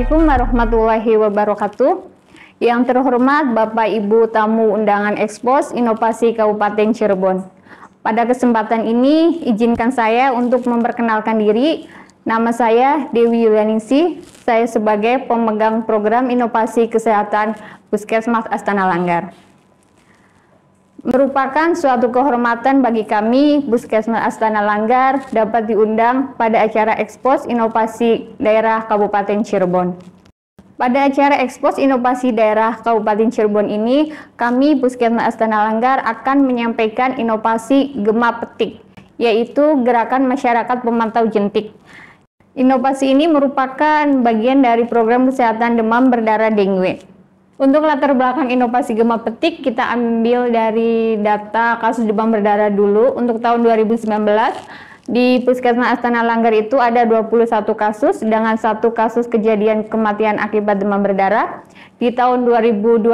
Assalamualaikum warahmatullahi wabarakatuh. Yang terhormat Bapak Ibu tamu undangan Ekspos Inovasi Kabupaten Cirebon. Pada kesempatan ini, izinkan saya untuk memperkenalkan diri. Nama saya Dewi Yulianingsih. Saya sebagai pemegang program Inovasi Kesehatan Puskesmas Astana Langgar. Merupakan suatu kehormatan bagi kami, Puskesmas Astana Langgar, dapat diundang pada acara Ekspos Inovasi Daerah Kabupaten Cirebon. Pada acara Ekspos Inovasi Daerah Kabupaten Cirebon ini, kami Puskesmas Astana Langgar akan menyampaikan inovasi Gema Petik, yaitu Gerakan Masyarakat Pemantau Jentik. Inovasi ini merupakan bagian dari program kesehatan demam berdarah dengue. Untuk latar belakang inovasi Gema Petik, kita ambil dari data kasus demam berdarah dulu. Untuk tahun 2019, di Puskesmas Astana Langgar itu ada 21 kasus dengan 1 kasus kejadian kematian akibat demam berdarah. Di tahun 2020,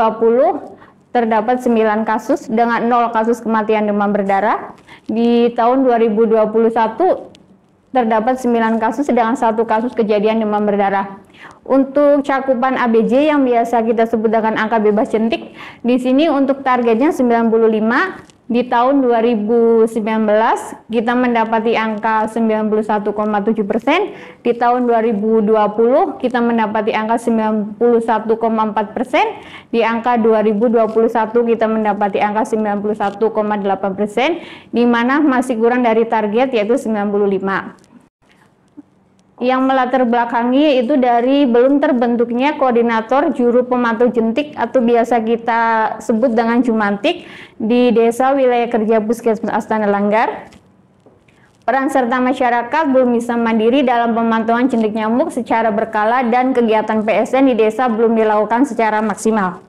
terdapat 9 kasus dengan 0 kasus kematian demam berdarah. Di tahun 2021, terdapat 9 kasus dengan 1 kasus kejadian demam berdarah. Untuk cakupan ABJ yang biasa kita sebut dengan angka bebas jentik, di sini untuk targetnya 95. Di tahun 2019 kita mendapati angka 91,7%. Di tahun 2020 kita mendapati angka 91,4%. Di angka 2021 kita mendapati angka 91,8%, di mana masih kurang dari target yaitu 95. Yang melatar belakangi itu dari belum terbentuknya koordinator juru pemantau jentik atau biasa kita sebut dengan Jumantik di desa wilayah kerja Puskesmas Astana Langgar. Peran serta masyarakat belum bisa mandiri dalam pemantauan jentik nyamuk secara berkala dan kegiatan PSN di desa belum dilakukan secara maksimal.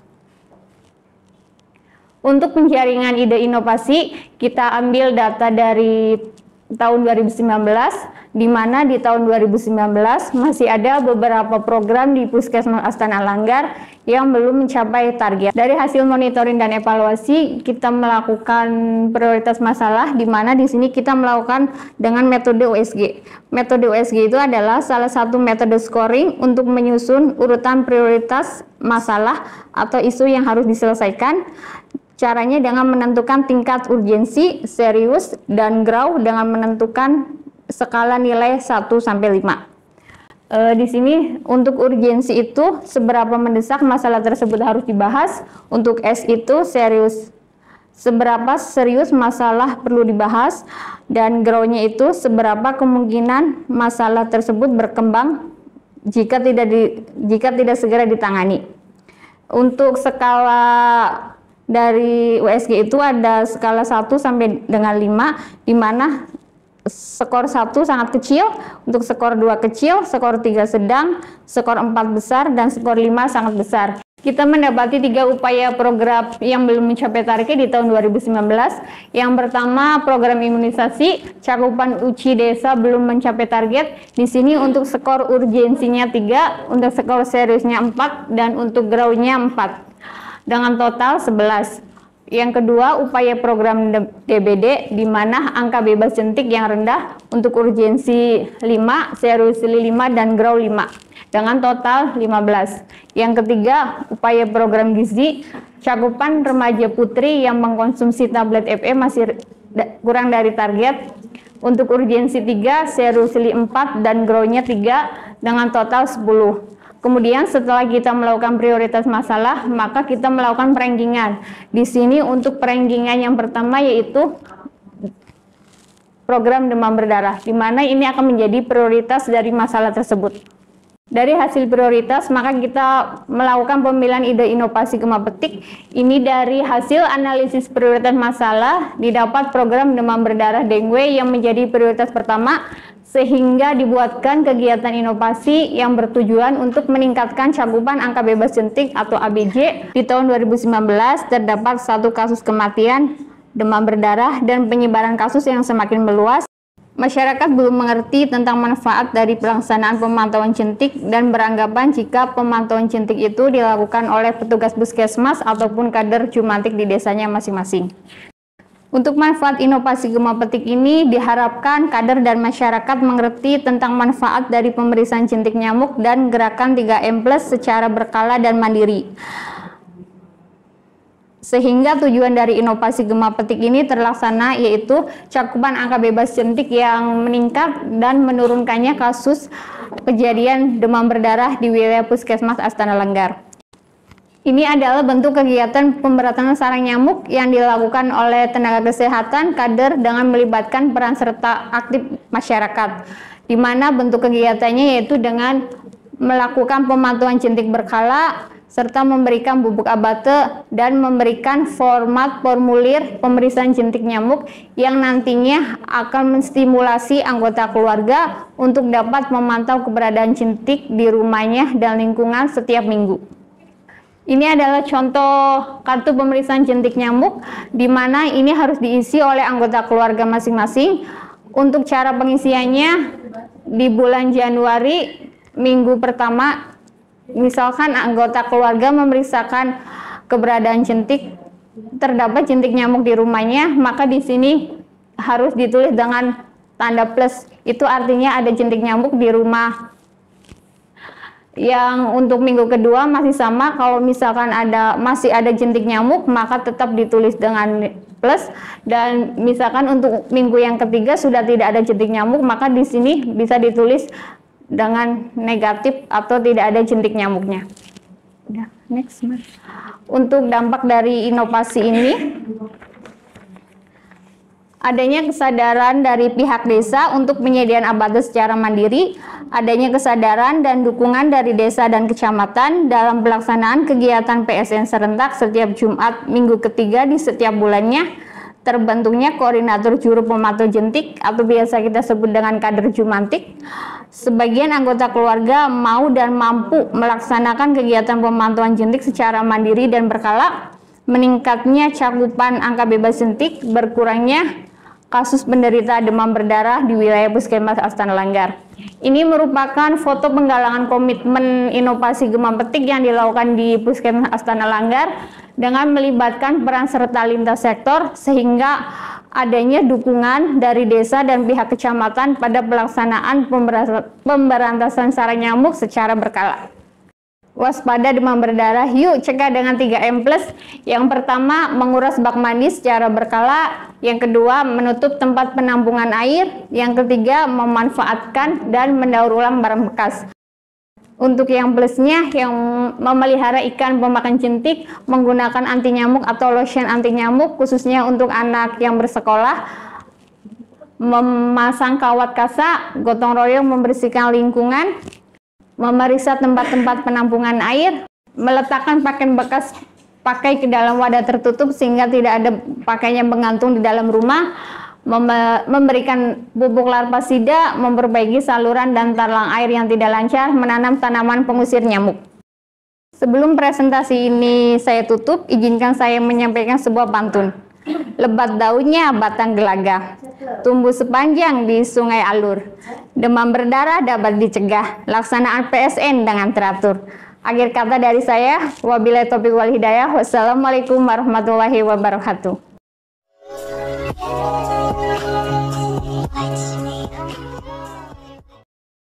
Untuk penjaringan ide inovasi, kita ambil data dari tahun 2019, di mana di tahun 2019 masih ada beberapa program di Puskesmas Astana Langgar yang belum mencapai target. Dari hasil monitoring dan evaluasi, kita melakukan prioritas masalah, di mana di sini kita melakukan dengan metode USG. Metode USG itu adalah salah satu metode scoring untuk menyusun urutan prioritas masalah atau isu yang harus diselesaikan. Caranya dengan menentukan tingkat urgensi, serius, dan grow dengan menentukan skala nilai 1-5. Di sini untuk urgensi itu seberapa mendesak masalah tersebut harus dibahas. Untuk S itu serius, seberapa serius masalah perlu dibahas, dan grow-nya itu seberapa kemungkinan masalah tersebut berkembang jika tidak segera ditangani. Untuk skala dari USG itu ada skala 1 sampai dengan 5, di mana skor 1 sangat kecil, untuk skor 2 kecil, skor 3 sedang, skor 4 besar, dan skor 5 sangat besar. Kita mendapati 3 upaya program yang belum mencapai target di tahun 2019. Yang pertama, program imunisasi, cakupan UCI desa belum mencapai target. Di sini untuk skor urgensinya 3, untuk skor seriusnya 4, dan untuk grow-nya 4. Dengan total 11. Yang kedua, upaya program DBD, di mana angka bebas jentik yang rendah untuk urgensi 5, serius 5, dan grow 5. Dengan total 15. Yang ketiga, upaya program gizi, cakupan remaja putri yang mengkonsumsi tablet FE masih kurang dari target. Untuk urgensi 3, serius 4, dan grow-nya 3, dengan total 10. Kemudian setelah kita melakukan prioritas masalah, maka kita melakukan perankingan. Di sini untuk perankingan yang pertama yaitu program demam berdarah, di mana ini akan menjadi prioritas dari masalah tersebut. Dari hasil prioritas, maka kita melakukan pemilihan ide inovasi Gema Petik. Ini dari hasil analisis prioritas masalah, didapat program demam berdarah dengue yang menjadi prioritas pertama, sehingga dibuatkan kegiatan inovasi yang bertujuan untuk meningkatkan cakupan angka bebas jentik atau ABJ. Di tahun 2019 terdapat 1 kasus kematian demam berdarah dan penyebaran kasus yang semakin meluas. Masyarakat belum mengerti tentang manfaat dari pelaksanaan pemantauan jentik dan beranggapan jika pemantauan jentik itu dilakukan oleh petugas puskesmas ataupun kader Jumantik di desanya masing-masing. Untuk manfaat inovasi gema petik ini diharapkan kader dan masyarakat mengerti tentang manfaat dari pemeriksaan jentik nyamuk dan gerakan 3M+ secara berkala dan mandiri. Sehingga tujuan dari inovasi gema petik ini terlaksana, yaitu cakupan angka bebas jentik yang meningkat dan menurunkannya kasus kejadian demam berdarah di wilayah Puskesmas Astana Langgar. Ini adalah bentuk kegiatan pemberantasan sarang nyamuk yang dilakukan oleh tenaga kesehatan kader dengan melibatkan peran serta aktif masyarakat, di mana bentuk kegiatannya yaitu dengan melakukan pemantauan jentik berkala, serta memberikan bubuk abate dan memberikan format formulir pemeriksaan jentik nyamuk yang nantinya akan menstimulasi anggota keluarga untuk dapat memantau keberadaan jentik di rumahnya dan lingkungan setiap minggu. Ini adalah contoh kartu pemeriksaan jentik nyamuk, di mana ini harus diisi oleh anggota keluarga masing-masing. Untuk cara pengisiannya, di bulan Januari, minggu pertama, misalkan anggota keluarga memeriksakan keberadaan jentik, terdapat jentik nyamuk di rumahnya, maka di sini harus ditulis dengan tanda plus. Itu artinya ada jentik nyamuk di rumah. Yang untuk minggu kedua masih sama, kalau misalkan masih ada jentik nyamuk maka tetap ditulis dengan plus, dan misalkan untuk minggu yang ketiga sudah tidak ada jentik nyamuk maka di sini bisa ditulis dengan negatif atau tidak ada jentik nyamuknya. Udah, next. Untuk dampak dari inovasi ini, adanya kesadaran dari pihak desa untuk penyediaan abate secara mandiri, adanya kesadaran dan dukungan dari desa dan kecamatan dalam pelaksanaan kegiatan PSN serentak setiap Jumat minggu ketiga di setiap bulannya, terbentuknya koordinator juru pemantau jentik atau biasa kita sebut dengan kader Jumantik. Sebagian anggota keluarga mau dan mampu melaksanakan kegiatan pemantauan jentik secara mandiri dan berkala, meningkatnya cakupan angka bebas jentik, berkurangnya kasus penderita demam berdarah di wilayah Puskesmas Astana Langgar. Ini merupakan foto penggalangan komitmen inovasi gema petik yang dilakukan di Puskesmas Astana Langgar dengan melibatkan peran serta lintas sektor, sehingga adanya dukungan dari desa dan pihak kecamatan pada pelaksanaan pemberantasan sarang nyamuk secara berkala. Waspada demam berdarah, yuk cegah dengan 3M+. Yang pertama, menguras bak mandi secara berkala. Yang kedua, menutup tempat penampungan air. Yang ketiga, memanfaatkan dan mendaur ulang barang bekas. Untuk yang plusnya, yang memelihara ikan pemakan jentik, menggunakan anti nyamuk atau lotion anti nyamuk, khususnya untuk anak yang bersekolah, memasang kawat kasa, gotong royong membersihkan lingkungan, memeriksa tempat-tempat penampungan air, meletakkan pakaian bekas pakai ke dalam wadah tertutup sehingga tidak ada pakaian yang menggantung di dalam rumah, memberikan pupuk larvasida, memperbaiki saluran dan talang air yang tidak lancar, menanam tanaman pengusir nyamuk. Sebelum presentasi ini saya tutup, izinkan saya menyampaikan sebuah pantun. Lebat daunnya batang gelaga, tumbuh sepanjang di sungai alur. Demam berdarah dapat dicegah, laksanaan PSN dengan teratur. Akhir kata dari saya, wabillahi taufiq wal hidayah. Wassalamualaikum warahmatullahi wabarakatuh.